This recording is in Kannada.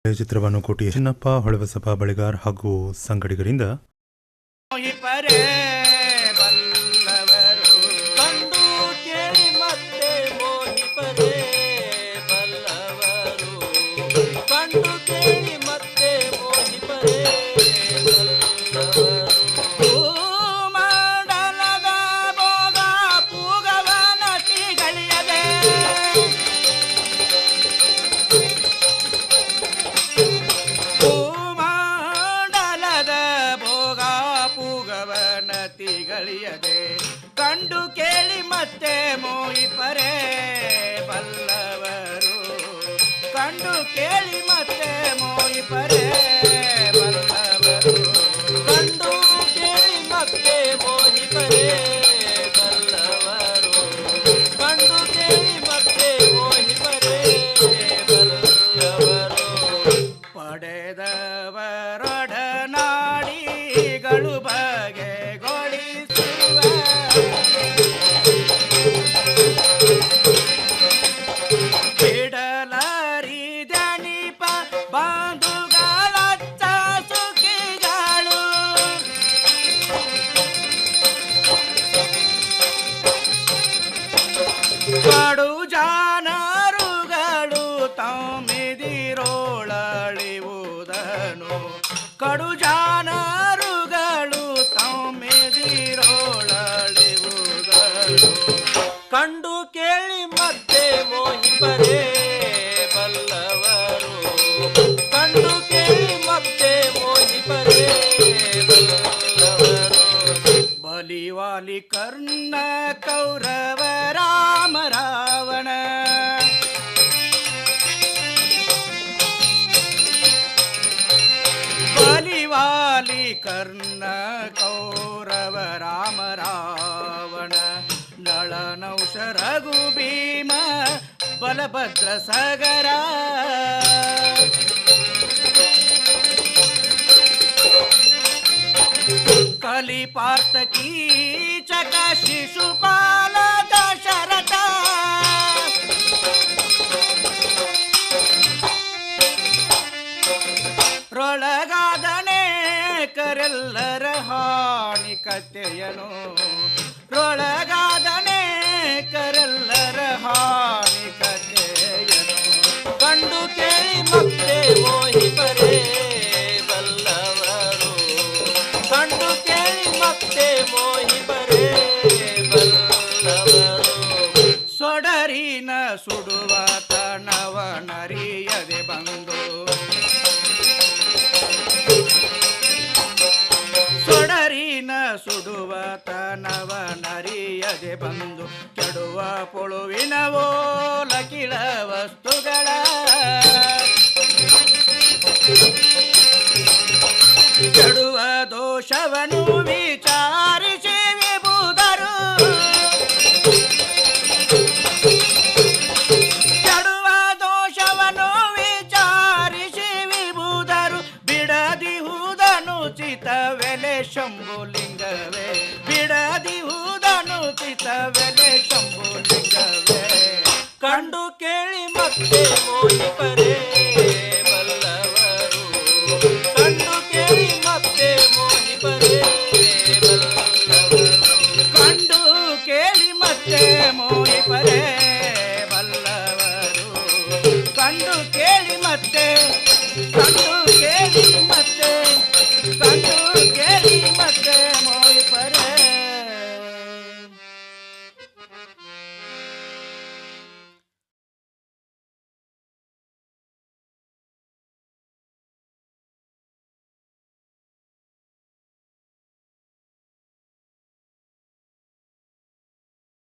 ಚಿತ್ರವನ್ನು ಕೋಟಿ ಚಿನ್ನಪ್ಪ ಹೊಳೆಬಸಪ್ಪ ಬಳಿಗಾರ್ ಹಾಗೂ ಸಂಗಡಿಗರಿಂದ ಕಂಡು ಕೇಳಿ ಮತ್ತೆ ಮೋಹಿಪರೇ ಬಲ್ಲವರು ಕಂಡು ಕೇಳಿ ಮತ್ತೆ ಮೋಹಿಪರೇ ಬಲ್ಲವರು ಕಂಡು ಕೇಳಿ ಮತ್ತೆ ಮೋಹಿಪರೇ ಬಲ್ಲವರು ಕಂಡು ಕೇಳಿ ಮತ್ತೆ ಮೋಹಿಪರೇ ಬಲ್ಲವರು ಪಡೆದವರೊಡನಾಡಿಗಳು ಕಡು ಜಾನರುಗಳು ತಮ್ಮೆದಿರೋಳಳಿವುದನು ಕಡು ಜಾನರುಗಳು ತಮ್ಮೆದಿರೋಳಳಿವುದನು ಕಂಡು ಕೇಳಿ ಮತ್ತೆ ಮೋಹಿಪರೇ ಬಲ್ಲವರು ಕಂಡು ಕೇಳಿ ಮತ್ತೆ ಮೋಹಿಪರೇ ಬಲ್ಲವರು ಬಲಿವಾಲಿ ಕರ್ಣ ಕೌರವ ರಾಮ ರಾವಣ ಬಲಿವಾಲಿ ಕರ್ಣ ಕೌರವ ರಾಮ ರಾವಣ ನಳನೌಷ ರಘು ಭೀಮ ಬಲಭದ್ರ ಸಗರ ಕಲಿಪಾರ್ಥ ಕೀಚಕ ಶಿಶುಪಾಲ ದಶರಥ ರೊಳಗಾದನೇಕರೆಲ್ಲರ ಹಾನಿ ಕಥೆಯನು ರೊಳಗಾದನೇಕರೆಲ್ಲರ ಹಾನಿ ಕಥೆಯನು ಕಂಡು ಕೇಳಿ ಮತ್ತೆ ಮೋಹಿಪರೇ ಬಲ್ಲವರು ಕಂಡು ಕೇಳಿ ಮತ್ತೆ ಮೋಹಿಪರೇ ಬಲ್ಲವರು ಸೊಡರಿನ ಸುಡುವ ತನವ ನರಿಯದೆ ಬಂದು ಸೊಡರಿನ ಸುಡುವ ತನವ ನರಿಯದೆ ಬಂದು ಕೆಡುವ ಪೊಳುವಿನ ಓಲಕಿಳ ವಸ್ತುಗಳ ಕೆಡುವ ದೋಷವನು ವಿಚಾರಿಸಿ ವಿಭುದರು ಕೆಡುವ ದೋಷವನು ವಿಚಾರಿಸಿ ವಿಭುದರು ಬಿಡದಿಹುದನು ಚಿತವೆಲೆ ಶಂಭುಲಿಂಗವೇ ಬಿಡದಿಹುದನು ಚಿತವೆಲೆ ಶಂಭುಲಿಂಗವೇ ಕಂಡು ಕೇಳಿ ಮತ್ತೆ ಮೋಹಿಪರೇ ಬಲ್ಲವರು ಕಂಡು ಕೇಳಿ ಮತ್ತೆ ಮೋಹಿಪರೇ ಬಲ್ಲವರು ಕಂಡು ಕೇಳಿ ಮತ್ತೆ ಮೋಹಿಪರೇ ಬಲ್ಲವರು ಕಂಡು ಕೇಳಿ ಮತ್ತೆ